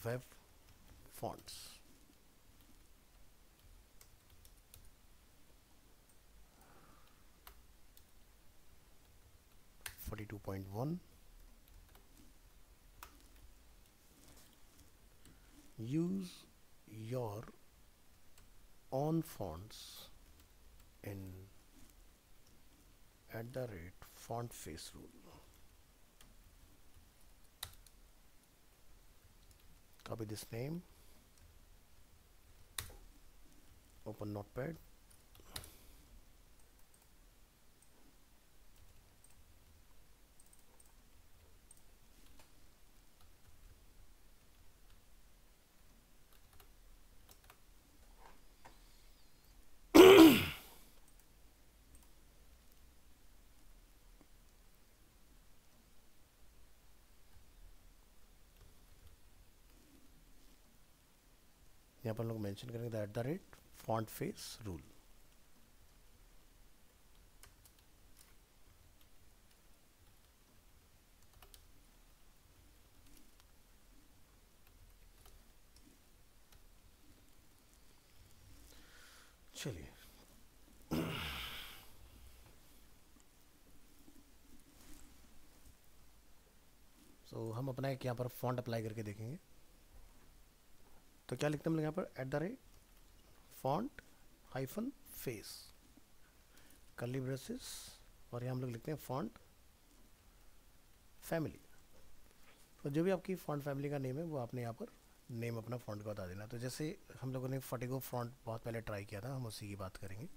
Web fonts. (42.1) use your own fonts in @font face rule. Copy this name, open Notepad, यहाँ पर लोग mention करेंगे @font face rule। चलिए तो हम अपना एक यहाँ पर फॉन्ट अप्लाई करके देखेंगे। तो क्या लिखते हैं हम लोग यहाँ पर @font -face कर्ली ब्रेसेस, और यहाँ हम लोग लिखते हैं फॉन्ट फैमिली। तो जो भी आपकी फॉन्ट फैमिली का नेम है वो आपने यहाँ पर नेम अपना फॉन्ट का बता देना। तो जैसे हम लोगों ने फटिगो फॉन्ट बहुत पहले ट्राई किया था, हम उसी की बात करेंगे।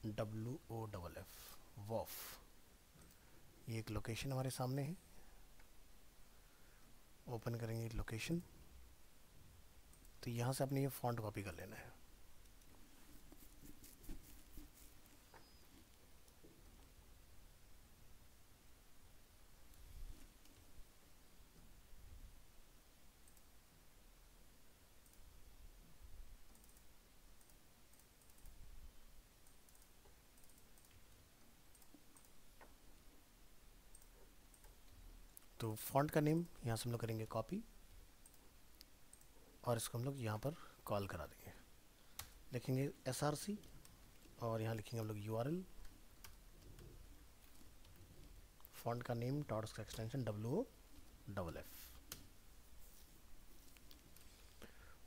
(*WOFF) वॉफ, ये एक लोकेशन हमारे सामने है। ओपन करेंगे लोकेशन, तो यहाँ से आपने ये फॉन्ट कॉपी कर लेना है। तो फॉन्ट का नेम यहाँ से हम लोग करेंगे कॉपी, और इसको हम लोग यहाँ पर कॉल करा देंगे। लिखेंगे src, और यहाँ लिखेंगे हम लोग URL, फॉन्ट का नेम डॉट उसका एक्सटेंशन WOFF।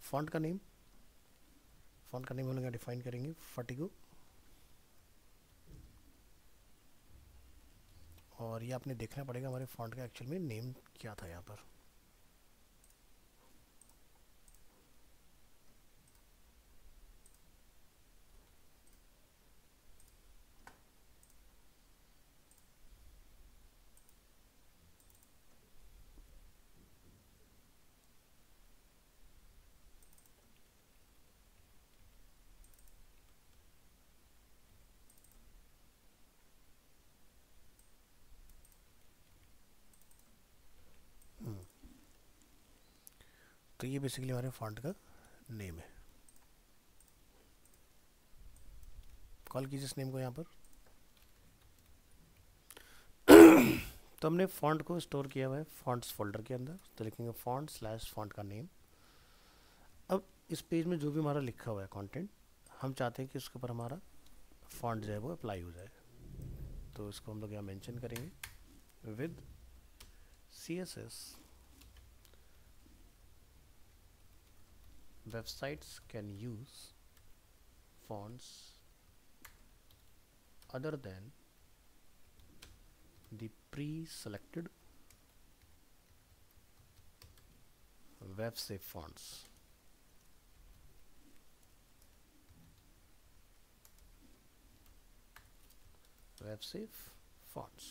फॉन्ट का नेम हम लोग डिफाइन करेंगे फटिगो, और ये आपने देखना पड़ेगा हमारे फॉन्ट का एक्चुअल में नेम क्या था यहाँ पर। तो ये बेसिकली हमारे फॉन्ट का नेम है। कॉल कीजिए इस नेम को यहाँ पर। तो हमने फॉन्ट को स्टोर किया हुआ है फॉन्ट्स फोल्डर के अंदर, तो लिखेंगे font/font का नेम। अब इस पेज में जो भी हमारा लिखा हुआ है कंटेंट, हम चाहते हैं कि उसके ऊपर हमारा फॉन्ट जो है वो अप्लाई हो जाए। तो इसको हम लोग यहाँ मेंशन करेंगे with CSS websites can use fonts other than the pre-selected web safe fonts. Web safe fonts.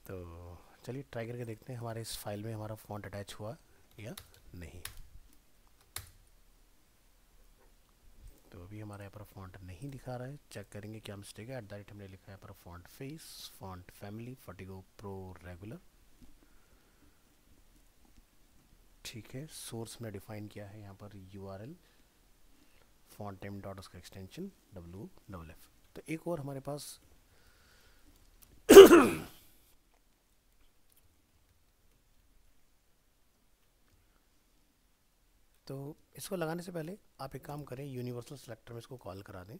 तो चलिए ट्राई करके देखते हैं हमारे इस फाइल में हमारा फॉन्ट अटैच हुआ या नहीं। तो अभी हमारे यहाँ पर फॉन्ट नहीं दिखा रहा है, चेक करेंगे क्या मिस्टेक है। @ हमने लिखा है यहाँ पर फॉन्ट फेस, फॉन्ट फैमिली, फटिगो प्रो रेगुलर। ठीक है, सोर्स में डिफाइन किया है यहाँ पर URL फॉन्ट नेम डॉट उसका एक्सटेंशन WFF। तो एक और हमारे पास तो इसको लगाने से पहले आप एक काम करें, यूनिवर्सल सेलेक्टर में इसको कॉल करा दें।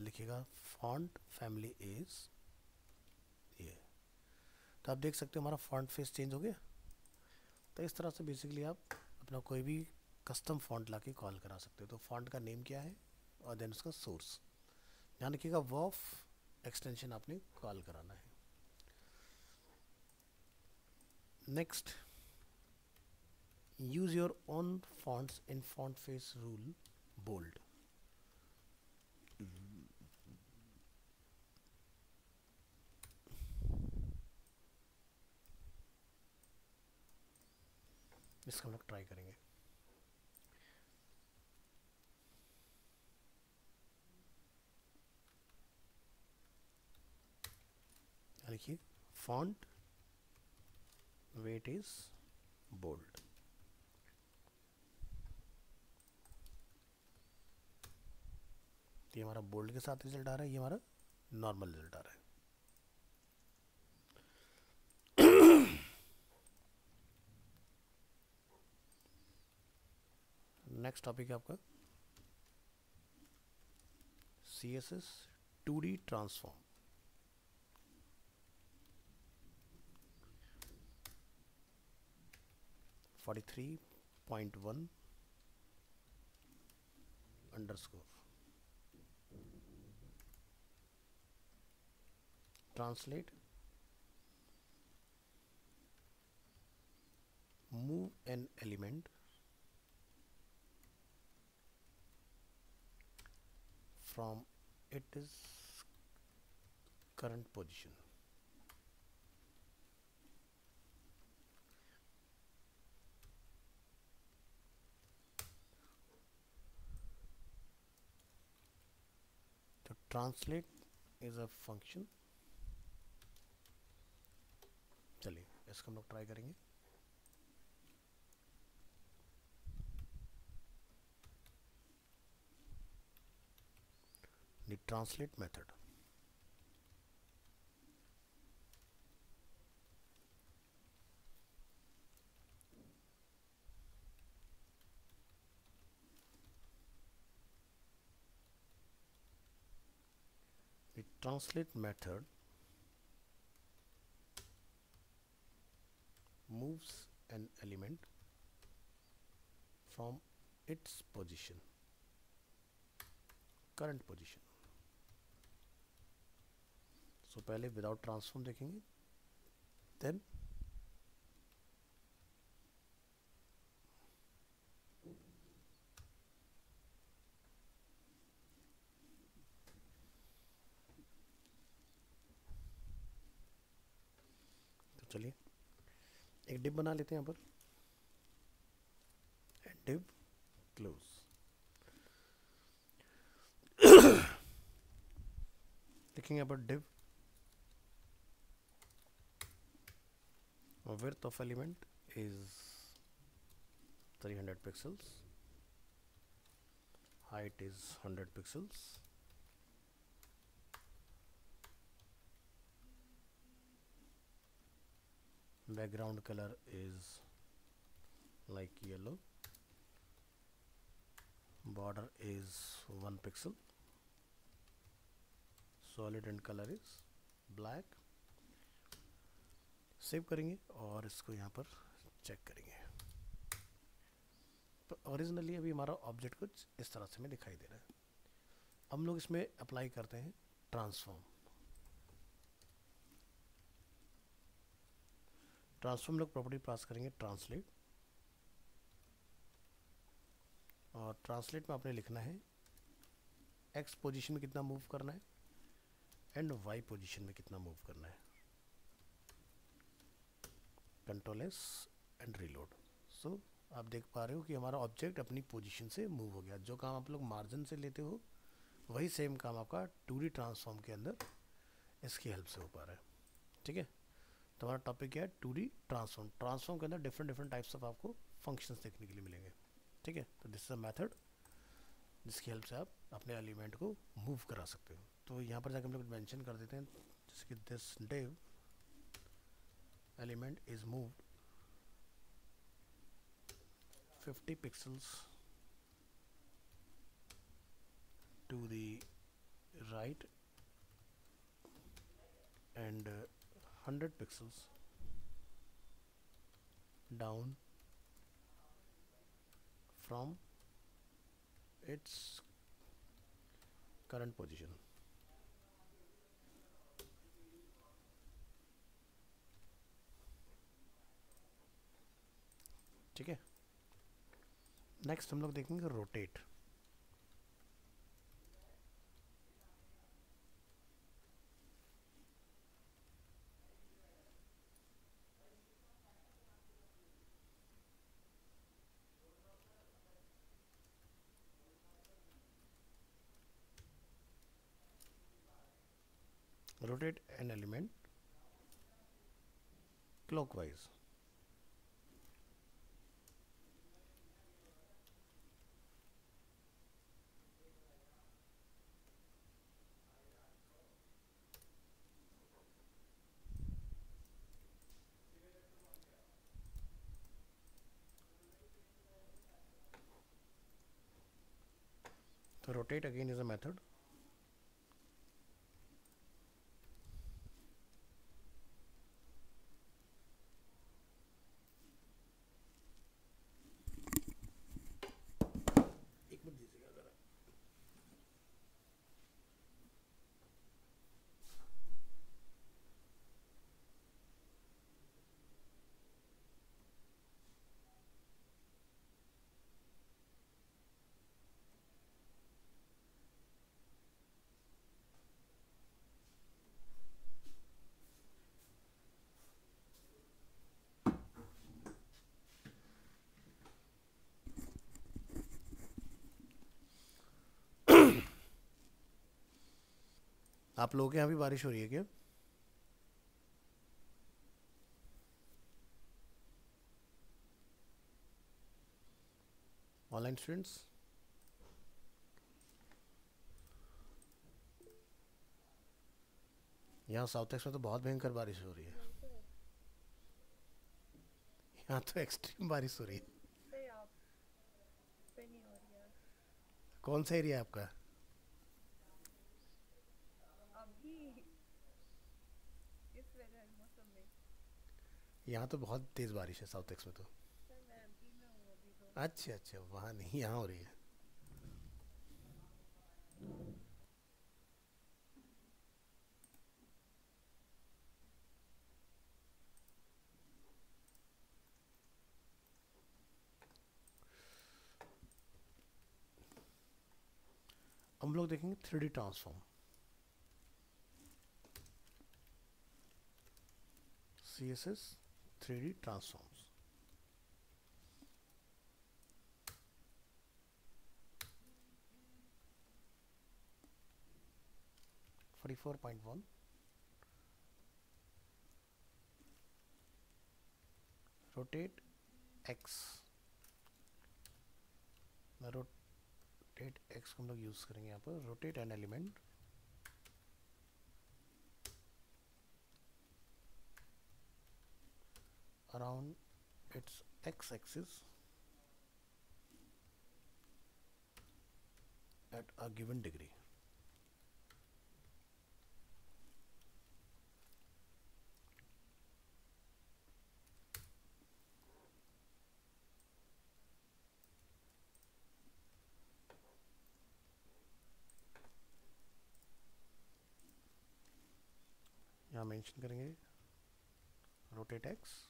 लिखिएगा फॉन्ट फैमिली इज ये, तो आप देख सकते हो हमारा फॉन्ट फेस चेंज हो गया। तो इस तरह से बेसिकली आप अपना कोई भी कस्टम फॉन्ट लाके कॉल करा सकते हो। तो फॉन्ट का नेम क्या है और देन उसका सोर्स, ध्यान रखिएगा वॉफ एक्सटेंशन आपने कॉल कराना है। Next, use your own fonts in font face rule bold। इसका हम लोग ट्राई करेंगे। देखिए फॉन्ट वेट इज बोल्ड। ये हमारा बोल्ड के साथ रिजल्ट आ रहा है, ये हमारा नॉर्मल रिजल्ट आ रहा है। नेक्स्ट टॉपिक है आपका CSS 2D transform. Forty 43.1 underscore translate move an element from its current position। तो translate is a function। चलिए इसको हम लोग ट्राई करेंगे। The translate method moves an element from its position, current position। सो पहले without transform देखेंगे, then तो चलिए एक डिव बना लेते हैं यहाँ पर, डिव क्लोज। देखेंगे यहाँ पर div width of element is 300 pixels, height is 100 pixels, background color is like yellow, border is 1 pixel, solid and color is black। Save करेंगे और इसको यहाँ पर चेक करेंगे। तो ओरिजिनली अभी हमारा ऑब्जेक्ट कुछ इस तरह से हमें दिखाई दे रहा है। हम लोग इसमें अप्लाई करते हैं ट्रांसफॉर्म। ट्रांसफॉर्म लोग प्रॉपर्टी पास करेंगे ट्रांसलेट, और ट्रांसलेट में आपने लिखना है एक्स पोजीशन में कितना मूव करना है एंड वाई पोजीशन में कितना मूव करना है। Control S and reload. So आप देख पा रहे हो कि हमारा ऑब्जेक्ट अपनी पोजीशन से मूव हो गया। जो काम आप लोग मार्जिन से लेते हो वही सेम काम आपका 2D ट्रांसफॉर्म के अंदर इसकी हेल्प से हो पा रहा है। ठीक है, तो हमारा टॉपिक क्या है 2D ट्रांसफॉर्म। ट्रांसफॉर्म के अंदर डिफरेंट टाइप्स ऑफ आपको फंक्शंस देखने के लिए मिलेंगे। ठीक है, तो दिस इज अ मेथड जिसकी हेल्प से आप अपने एलिमेंट को मूव करा सकते हो। तो यहाँ पर जाकर हम लोग मेंशन कर देते हैं जैसे कि this div element is moved 50 pixels to the right and 100 pixels down from its current position। ठीक है, नेक्स्ट हम लोग देखेंगे rotate. rotate an element clockwise। तो rotate again is a method एक मिनट दीजिएगा जरा। आप लोगों के यहाँ भी बारिश हो रही है क्या? ऑनलाइन स्टूडेंट्स, यहाँ साउथ एक्स में तो बहुत भयंकर बारिश हो रही है। यहाँ तो एक्सट्रीम बारिश हो रही है। कौन सा एरिया है आपका? अभी इस वेदर मौसम में यहाँ तो बहुत तेज बारिश है साउथ एक्स में तो। सर मैं एमपी में हूँ अभी तो। अच्छा अच्छा, वहाँ नहीं, यहाँ हो रही है। हम लोग देखेंगे 3D transform. CSS 3D transforms. (44.1) rotate x. Rotate x को हम लोग यूज करेंगे यहाँ पर। Rotate an element around its x-axis at a given degree। यहाँ मेंशन करेंगे rotate x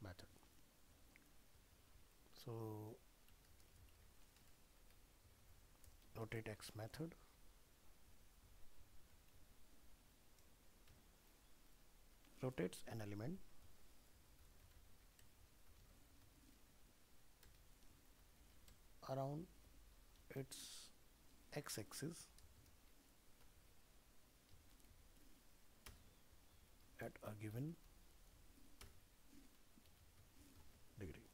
method। so rotate x method rotates an element around its x-axis at a given degree।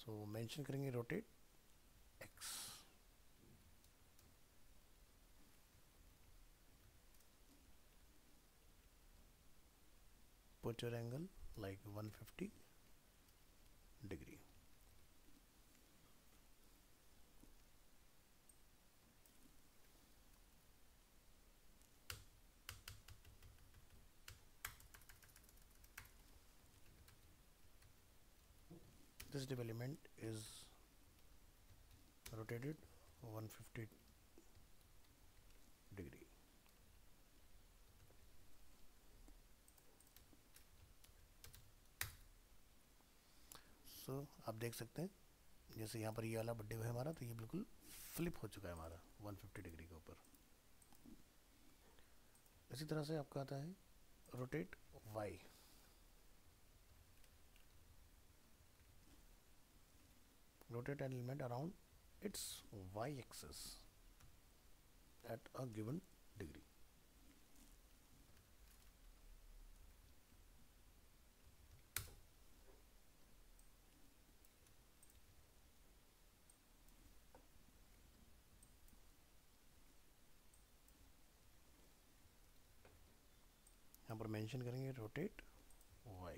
So mention करेंगे rotate X, put your angle like 150 degree. This div element is rotated 150 degree. सो आप देख सकते हैं जैसे यहाँ पर ये वाला बड्डे है हमारा, तो ये बिल्कुल फ्लिप हो चुका है हमारा 150 डिग्री के ऊपर। इसी तरह से आपका आता है rotate Y, rotate an element around its y-axis at a given degree. यहाँ पर मेंशन करेंगे रोटेट y,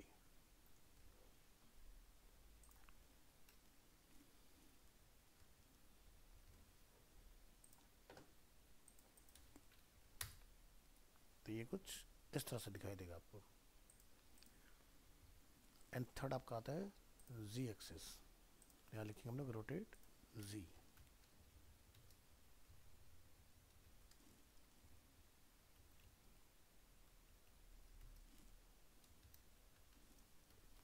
तो ये कुछ इस तरह से दिखाई देगा आपको। एंड थर्ड आपका आता है z एक्सिस, यहाँ लिखेंगे हम लोग rotate z,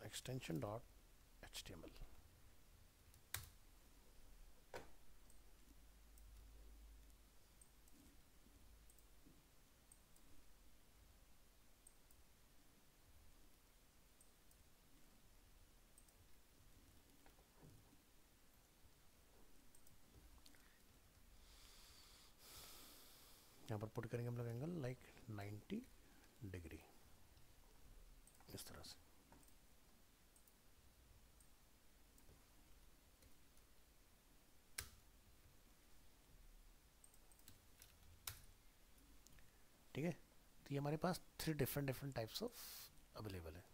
extension dot html। यहाँ पर पुट करेंगे हम लोग एंगल लाइक 90 डिग्री, इस तरह से। ठीक है, तो ये हमारे पास 3 डिफरेंट टाइप्स ऑफ अवेलेबल है।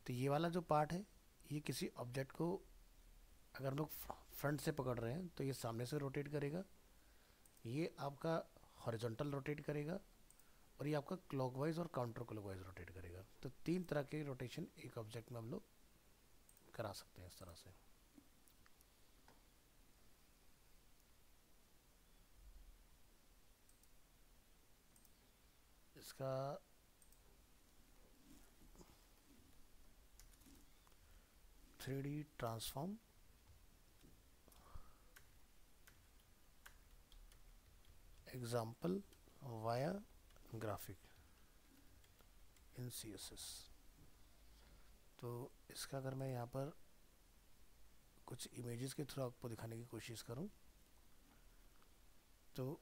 तो ये वाला जो पार्ट है, ये किसी ऑब्जेक्ट को अगर हम लोग फ्रंट से पकड़ रहे हैं तो ये सामने से रोटेट करेगा, ये आपका हॉरिजॉन्टल रोटेट करेगा, और ये आपका क्लॉकवाइज और काउंटर क्लॉकवाइज रोटेट करेगा। तो 3 तरह के रोटेशन एक ऑब्जेक्ट में हम लोग करा सकते हैं इस तरह से। इसका three transform example via graphic in CSS। तो इसका अगर मैं यहाँ पर कुछ इमेजेस के थ्रू आपको दिखाने की कोशिश करूँ तो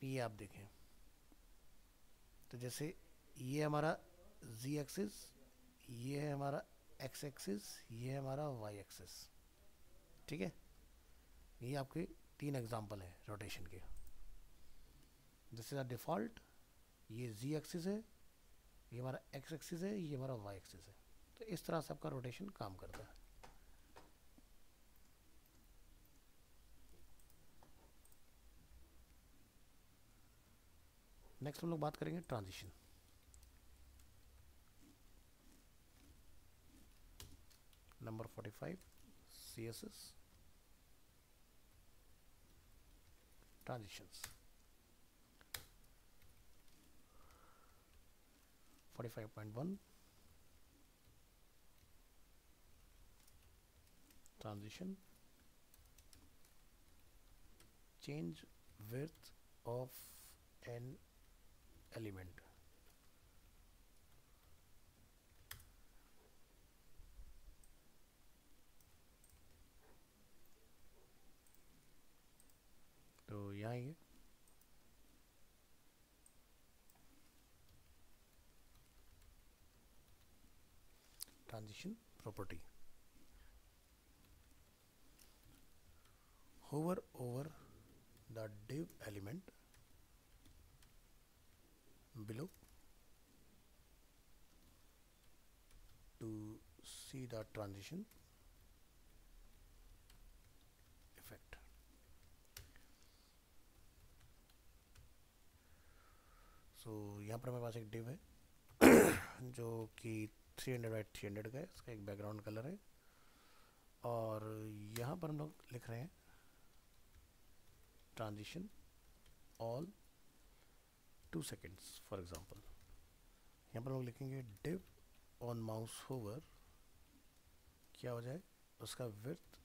ये आप देखें, तो जैसे ये हमारा z एक्सिस, ये है हमारा x एक्सिस, ये है हमारा y एक्सिस। ठीक है, ये आपके 3 एग्जांपल हैं रोटेशन के। दिस इज अ डिफ़ॉल्ट, ये z एक्सिस है, ये हमारा x एक्सिस है, ये हमारा y एक्सिस है। तो इस तरह से आपका रोटेशन काम करता है। नेक्स्ट हम लोग बात करेंगे transition. Number 45 CSS transitions. 45.1 transition, change width of an element। तो यहाँ ये transition property, hover over the div element below to see the transition effect. So यहाँ पर हमारे पास एक div है जो कि 300 बाई 300 का है, इसका एक बैकग्राउंड कलर है, और यहाँ पर हम लोग लिख रहे हैं transition all 2 seconds for example. यहाँ पर हम लोग लिखेंगे div ऑन माउस होवर, क्या हो जाए, उसका विड्थ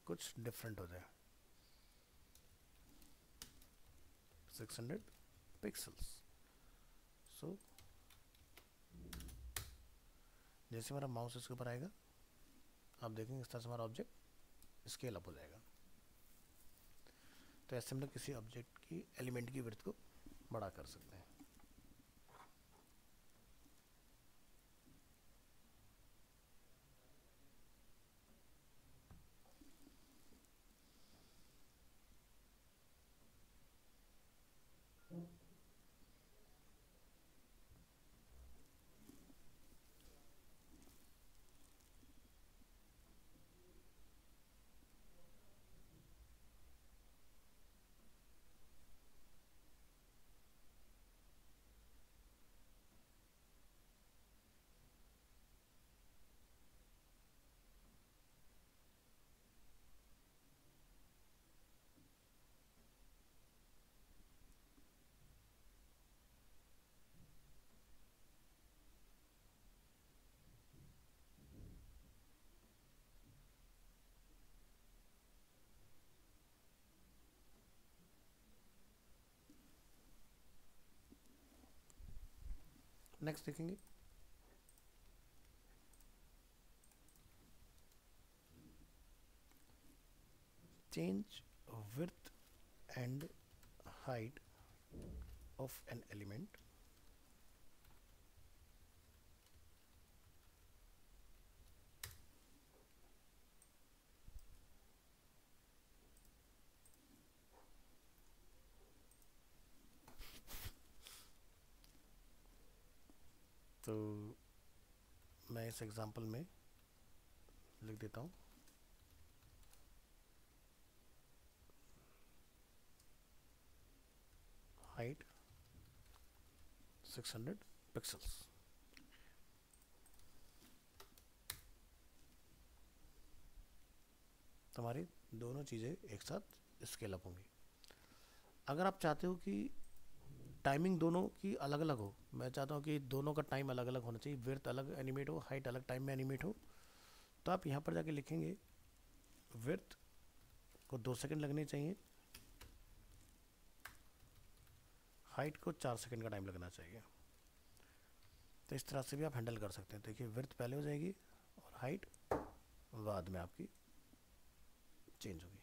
कुछ डिफरेंट हो जाए, 600 पिक्सल्स। सो जैसे हमारा माउस इसके ऊपर आएगा आप देखेंगे इस तरह से हमारा ऑब्जेक्ट स्केल अप हो जाएगा। तो ऐसे हम लोग किसी ऑब्जेक्ट की एलिमेंट की विड्थ को बड़ा कर सकते हैं। नेक्स्ट देखेंगे change width and height of an element तो मैं इस एग्जांपल में लिख देता हूँ हाइट 600 पिक्सल्स। तो हमारी दोनों चीज़ें एक साथ स्केल अप होंगी। अगर आप चाहते हो कि टाइमिंग दोनों की अलग अलग हो, मैं चाहता हूँ कि दोनों का टाइम अलग अलग होना चाहिए, विड्थ अलग एनिमेट हो, हाइट अलग टाइम में एनिमेट हो, तो आप यहाँ पर जाके लिखेंगे विड्थ को 2 सेकंड लगने चाहिए, हाइट को 4 सेकंड का टाइम लगना चाहिए। तो इस तरह से भी आप हैंडल कर सकते हैं। देखिए विड्थ पहले हो जाएगी और हाइट बाद में आपकी चेंज होगी।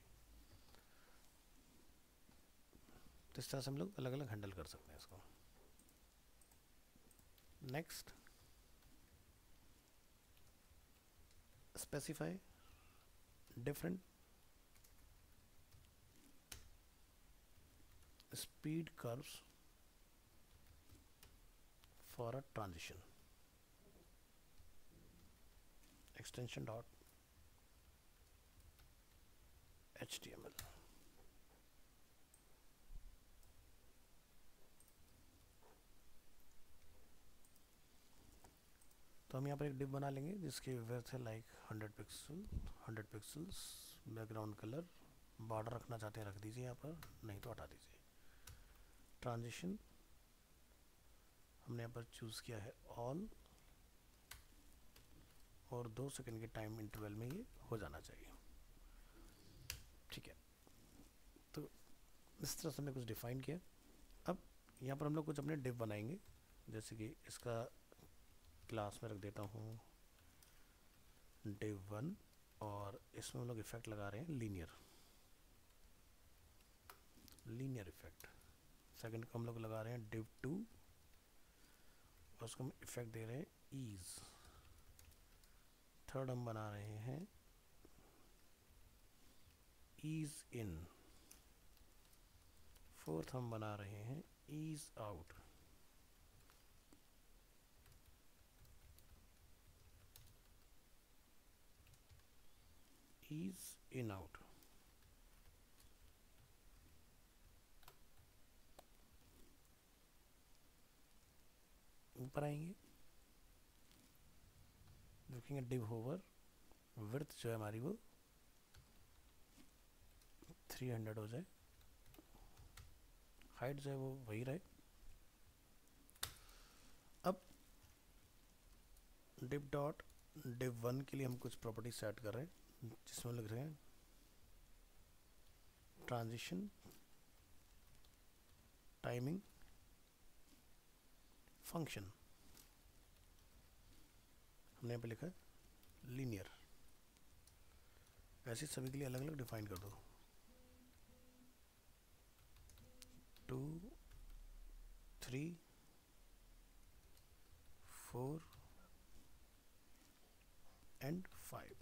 तो इस तरह से हम लोग अलग अलग हैंडल कर सकते हैं इसको। Next specify different speed curves for a transition, extension dot html। तो हम यहाँ पर एक डिव बना लेंगे जिसकी विड्थ है like 100 pixels, background colour, border रखना चाहते हैं रख दीजिए, यहाँ पर नहीं तो हटा दीजिए। ट्रांजिशन हमने यहाँ पर चूज़ किया है ऑल, और 2 सेकंड के टाइम इंटरवल में ये हो जाना चाहिए। ठीक है, तो इस तरह से हमने कुछ डिफाइन किया। अब यहाँ पर हम लोग कुछ अपने डिव बनाएंगे, जैसे कि इसका क्लास में रख देता हूँ div 1, और इसमें हम लोग इफेक्ट लगा रहे हैं लीनियर इफेक्ट। सेकंड को हम लोग लगा रहे हैं div 2, और उसको हम इफेक्ट दे रहे हैं ईज। थर्ड हम बना रहे हैं ईज इन। फोर्थ हम बना रहे हैं ease out. Ease in out. ऊपर आएंगे, देखेंगे डिव होवर, विड्थ जो है हमारी वो 300 हो जाए, हाइट जो है वो वही रहे। अब डिव डॉट डिव वन के लिए हम कुछ प्रॉपर्टी सेट कर रहे हैं, जिसमें लिख रहे हैं ट्रांजिशन, टाइमिंग, फंक्शन। हमने यहाँ पे लिखा है लीनियर। ऐसे सभी के लिए अलग अलग डिफाइन कर दो। 2 3 4 एंड 5।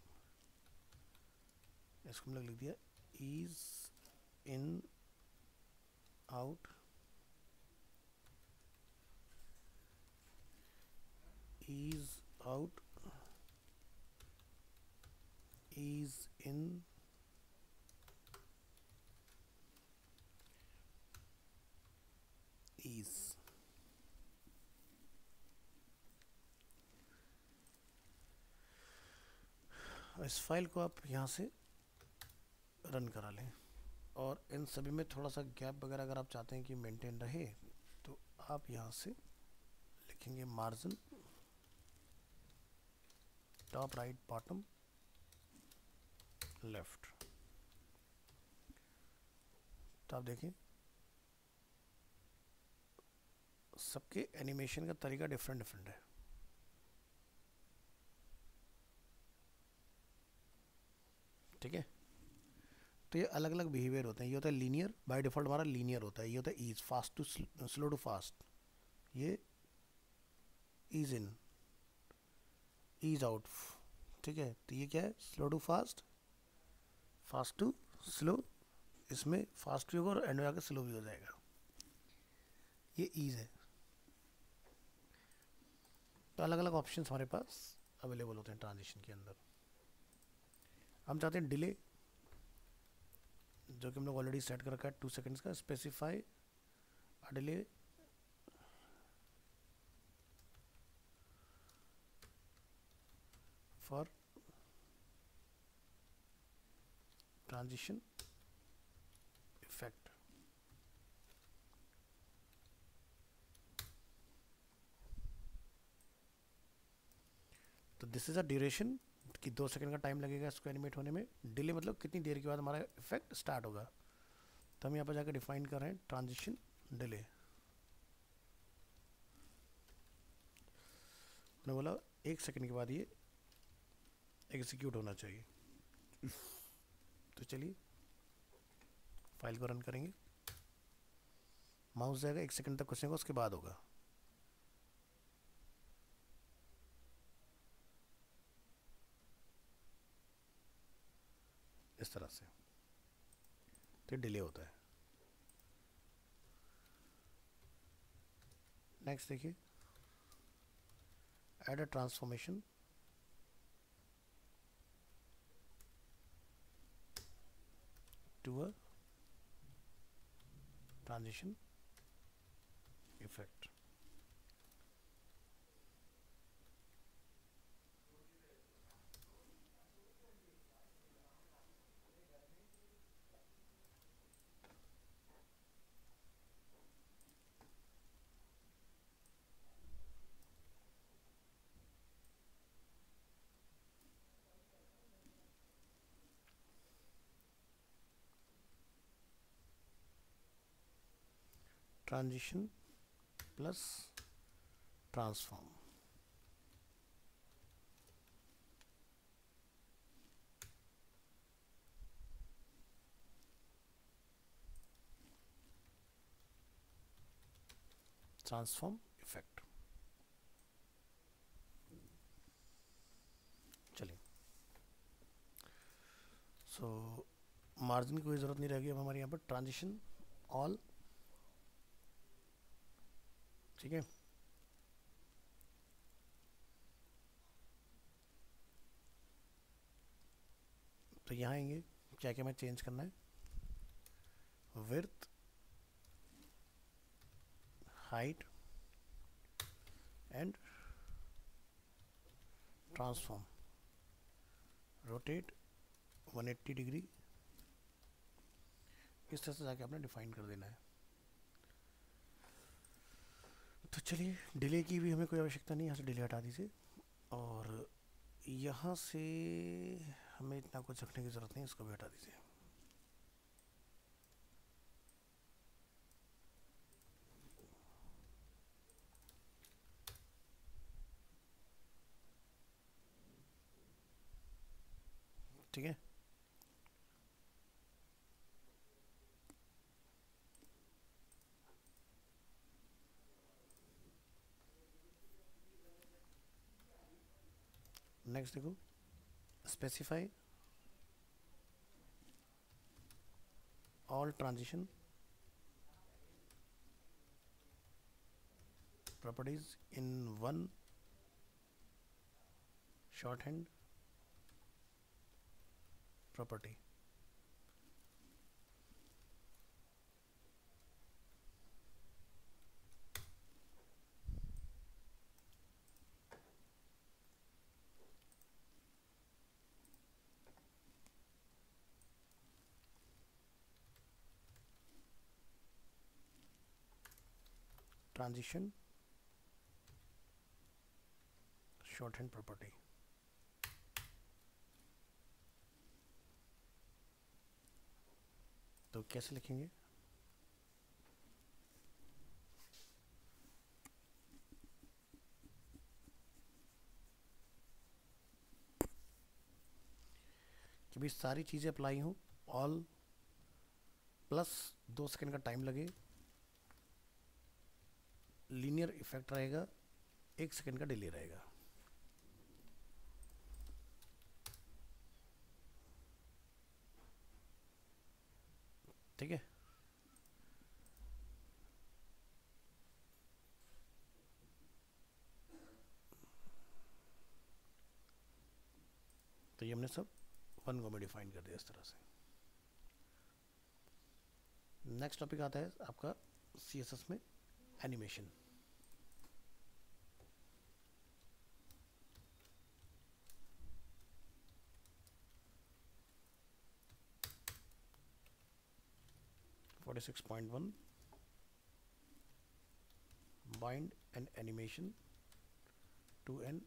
इसको हमने लिख दिया ease in out, ease out, ease in, ease. इस फाइल को आप यहाँ से रन करा लें, और इन सभी में थोड़ा सा गैप वगैरह अगर आप चाहते हैं कि मेंटेन रहे, तो आप यहाँ से लिखेंगे margin top right bottom left. तो आप देखें सबके एनिमेशन का तरीका डिफरेंट डिफरेंट है। ठीक है, तो ये अलग अलग बिहेवियर होते हैं। ये होता है लीनियर, बाय डिफॉल्ट हमारा लीनियर होता है। ये होता है ease, fast to slow to fast. ये ईज इन, ईज आउट। ठीक है, तो ये क्या है, slow to fast, fast to slow. इसमें फास्ट भी होगा और एंड में आकर स्लो भी हो जाएगा। ये ईज है। तो अलग अलग ऑप्शंस हमारे पास अवेलेबल होते हैं ट्रांजिशन के अंदर। हम चाहते हैं डिले, जो कि हम लोग ऑलरेडी सेट कर रखा है 2 सेकेंड्स का। Specify a delay for transition effect. तो दिस इज अ ड्यूरेशन कि 2 सेकंड का टाइम लगेगा इसको एनिमेट होने में। डिले मतलब कितनी देर के बाद हमारा इफेक्ट स्टार्ट होगा। तो हम यहाँ पर जाकर डिफाइन कर रहे हैं ट्रांजिशन डिले। मैंने बोला 1 सेकंड के बाद ये एग्जीक्यूट होना चाहिए। तो चलिए फाइल को रन करेंगे। माउस जाएगा 1 सेकंड तक घुसेगा, उसके बाद होगा। इस तरह से तो डिले होता है। नेक्स्ट देखिए, add a transformation to a transition effect. Transition plus transform. Transform effect. चलिए, सो मार्जिन की कोई ज़रूरत नहीं रहेगी अब हमारे यहाँ पर, ट्रांजिशन ऑल, ठीक है। तो यहाँ आएंगे, क्या क्या हमें चेंज करना है, width, height and transform, rotate 180 degree, इस तरह से जाके आपने डिफाइन कर देना है। तो चलिए, डिले की भी हमें कोई आवश्यकता नहीं, यहाँ से डिले हटा दीजिए, और यहाँ से हमें इतना कुछ रखने की ज़रूरत नहीं, इसको भी हटा दीजिए। ठीक है, नेक्स्ट देखो, specify all transition properties in one short hand property. Transition short hand property, तो कैसे लिखेंगे, कि भाई सारी चीज़ें अप्लाई हों, ऑल प्लस 2 सेकंड का टाइम लगे, लीनियर इफेक्ट रहेगा, 1 सेकंड का डिले रहेगा। ठीक है, तो ये हमने सब वन गो में डिफाइन कर दिया इस तरह से। नेक्स्ट टॉपिक आता है आपका CSS में animation. Forty 6.1 bind an animation to an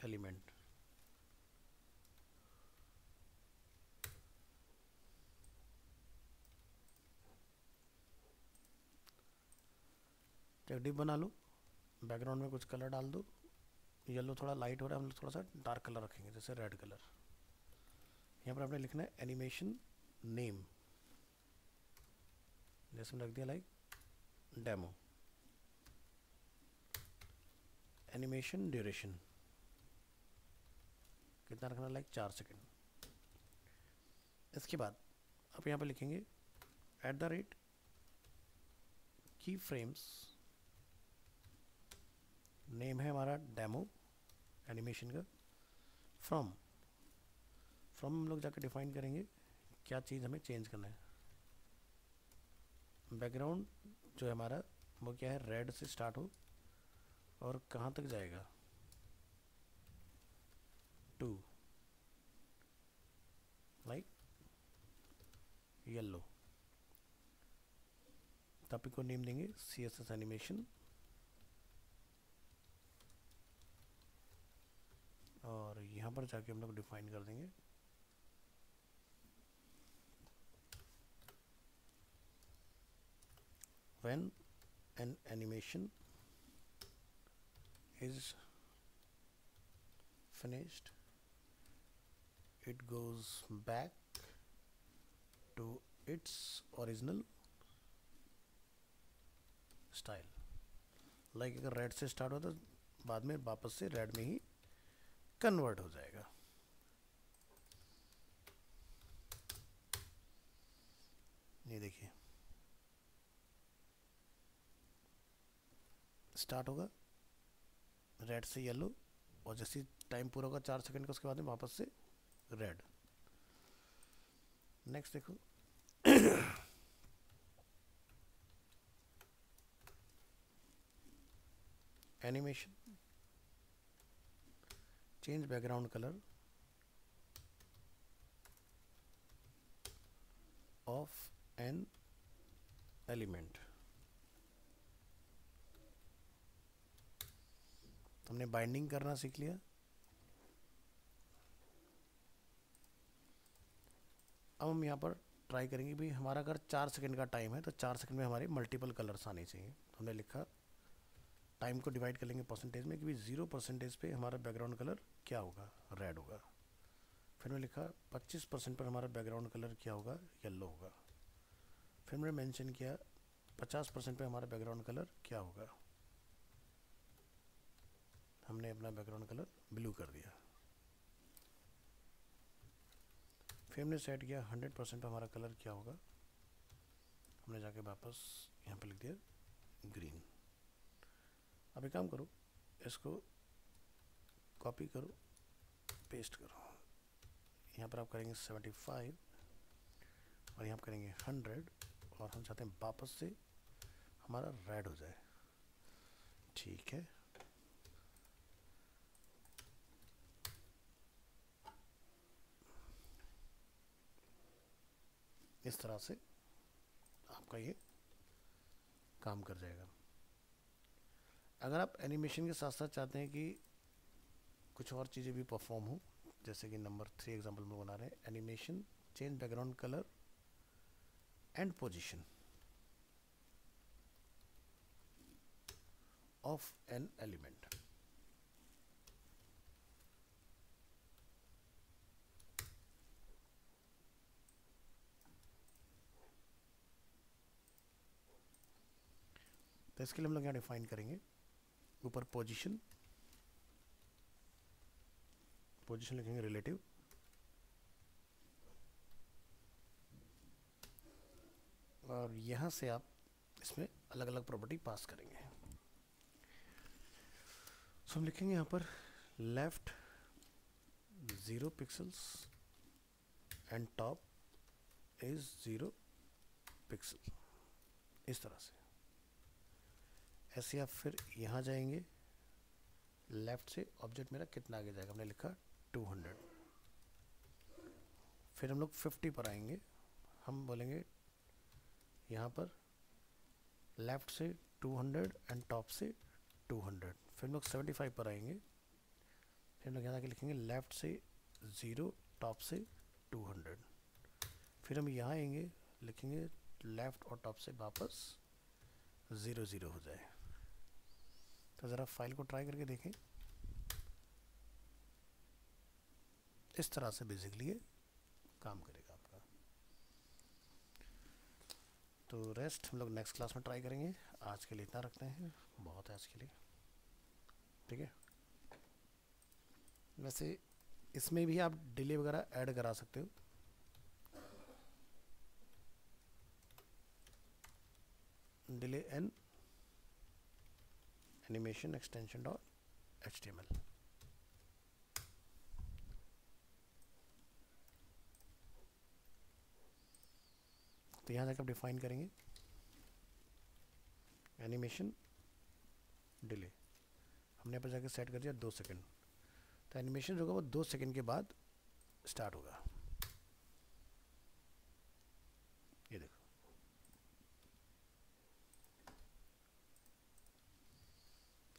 element। एक डिप बना लो, बैकग्राउंड में कुछ कलर डाल दो, येलो थोड़ा लाइट हो रहा है, हम थोड़ा सा डार्क कलर रखेंगे, जैसे रेड कलर। यहाँ पर आपने लिखना है एनिमेशन नेम, जैसे रख दिया लाइक डेमो। एनिमेशन ड्यूरेशन कितना रखना, लाइक 4 सेकेंड। इसके बाद आप यहाँ पर लिखेंगे @ की फ्रेम्स, नेम है हमारा डेमो एनिमेशन का, फ्रॉम हम लोग जाकर डिफाइन करेंगे क्या चीज़ हमें चेंज करना है। बैकग्राउंड जो है हमारा वो क्या है, रेड से स्टार्ट हो और कहाँ तक जाएगा, 2 लाइक येलो। टॉपिक को नेम देंगे CSS एनिमेशन, और यहाँ पर जाके हम लोग डिफाइन कर देंगे when an animation is finished it goes back to its original style। Like अगर रेड से स्टार्ट हो तो बाद में वापस से रेड में ही कन्वर्ट हो जाएगा। देखिए स्टार्ट होगा रेड से येलो, और जैसे टाइम पूरा होगा 4 सेकंड का उसके बाद में वापस से रेड। नेक्स्ट देखो animation, change background colour of an element. हमने बाइंडिंग करना सीख लिया। अब हम यहाँ पर ट्राई करेंगे भी हमारा अगर 4 सेकंड का टाइम है तो 4 सेकंड में हमारे मल्टीपल कलर्स आने चाहिए। तो हमने लिखा टाइम को डिवाइड कर लेंगे परसेंटेज में कि भाई 0% पे हमारा बैकग्राउंड कलर क्या होगा, रेड होगा। फिर मैंने लिखा 25% पर हमारा बैकग्राउंड कलर क्या होगा, येलो होगा। फिर मैंने मेंशन किया 50% पे हमारा बैकग्राउंड कलर क्या होगा, हमने अपना बैकग्राउंड कलर ब्लू कर दिया। फिर हमने सेट किया 100% पे हमारा कलर क्या होगा, हमने जाके वापस यहाँ पे लिख दिया ग्रीन। अब एक काम करो, इसको कॉपी करो, पेस्ट करो। यहाँ पर आप करेंगे 75 और यहाँ पर करेंगे 100, और हम चाहते हैं वापस से हमारा रेड हो जाए। ठीक है, इस तरह से आपका ये काम कर जाएगा। अगर आप एनिमेशन के साथ साथ चाहते हैं कि कुछ और चीज़ें भी परफॉर्म हो, जैसे कि नंबर 3 एग्जांपल में बना रहे हैं, animation change background colour and position of an element. तो इसके लिए हम लोग यहाँ डिफाइन करेंगे ऊपर पोजीशन, पोजीशन लिखेंगे रिलेटिव, और यहाँ से आप इसमें अलग अलग प्रॉपर्टी पास करेंगे। सो हम लिखेंगे यहाँ पर left 0 pixels and top is 0 pixel, इस तरह से। ऐसे आप फिर यहाँ जाएंगे, लेफ्ट से ऑब्जेक्ट मेरा कितना आगे जाएगा, हमने लिखा 200। फिर हम लोग 50 पर आएंगे, हम बोलेंगे यहाँ पर लेफ्ट से 200 एंड टॉप से 200। फिर हम लोग 75 पर आएंगे, फिर हम लोग यहाँ आके लिखेंगे लेफ्ट से 0 टॉप से 200। फिर हम यहाँ आएंगे, लिखेंगे लेफ्ट और टॉप से वापस 0 0 हो जाए। तो ज़रा फाइल को ट्राई करके देखें, इस तरह से बेसिकली ये काम करेगा आपका। तो रेस्ट हम लोग नेक्स्ट क्लास में ट्राई करेंगे। आज के लिए इतना रखते हैं, बहुत है आज के लिए, ठीक है। वैसे इसमें भी आप डिले वगैरह ऐड करा सकते हो। Delay N animation extension dot HTML। तो यहाँ जाकर आप डिफाइन करेंगे एनिमेशन डिले, हमने यहाँ पर जाकर सेट कर दिया 2 सेकंड। तो एनिमेशन जो होगा वो 2 सेकंड के बाद स्टार्ट होगा। ये देखो,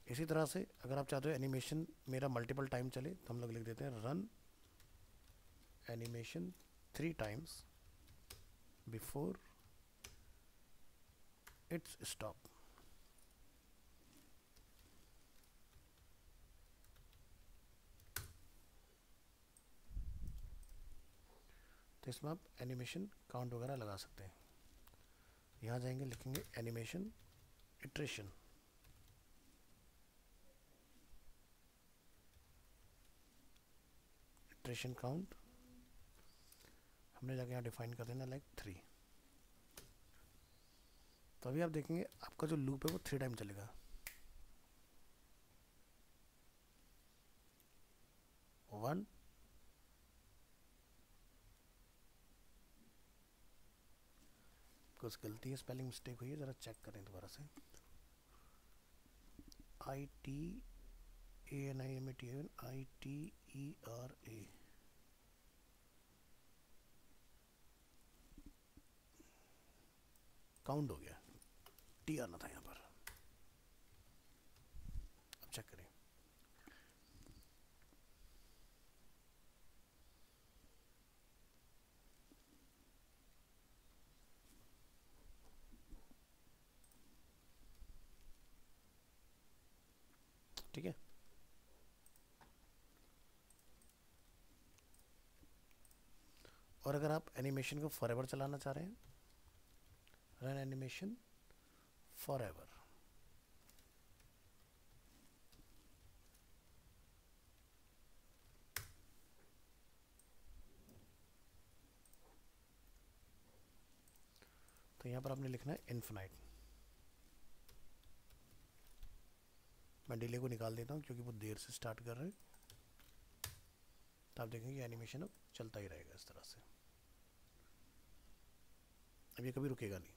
इसी तरह से अगर आप चाहते हो एनिमेशन मेरा मल्टीपल टाइम चले, तो हम लोग लिख देते हैं run animation 3 times before it's stop. तो इसमें आप एनिमेशन काउंट वगैरह लगा सकते हैं। यहाँ जाएंगे, लिखेंगे एनिमेशन इटरेशन, इटरेशन काउंट हमने जाके यहाँ डिफाइन कर देना लाइक 3। तो अभी आप देखेंगे आपका जो लूप है वो 3 टाइम चलेगा। 1, कुछ गलती है, स्पेलिंग मिस्टेक हुई है, ज़रा चेक करें दोबारा से। ITANIMATAN ITERA, काउंट हो गया, टी आना था यहाँ पर। अब चेक करें। ठीक है, और अगर आप एनिमेशन को फॉरएवर चलाना चाह रहे हैं, रन एनिमेशन फॉरएवर, तो यहाँ पर आपने लिखना है इन्फिनाइट। मैं डिले को निकाल देता हूँ क्योंकि वो देर से स्टार्ट कर रहे हैं, तो आप देखेंगे एनिमेशन अब चलता ही रहेगा इस तरह से, अब ये कभी रुकेगा नहीं।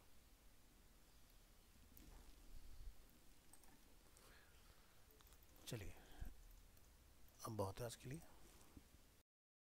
चलिए, अब बहुत है आज के लिए।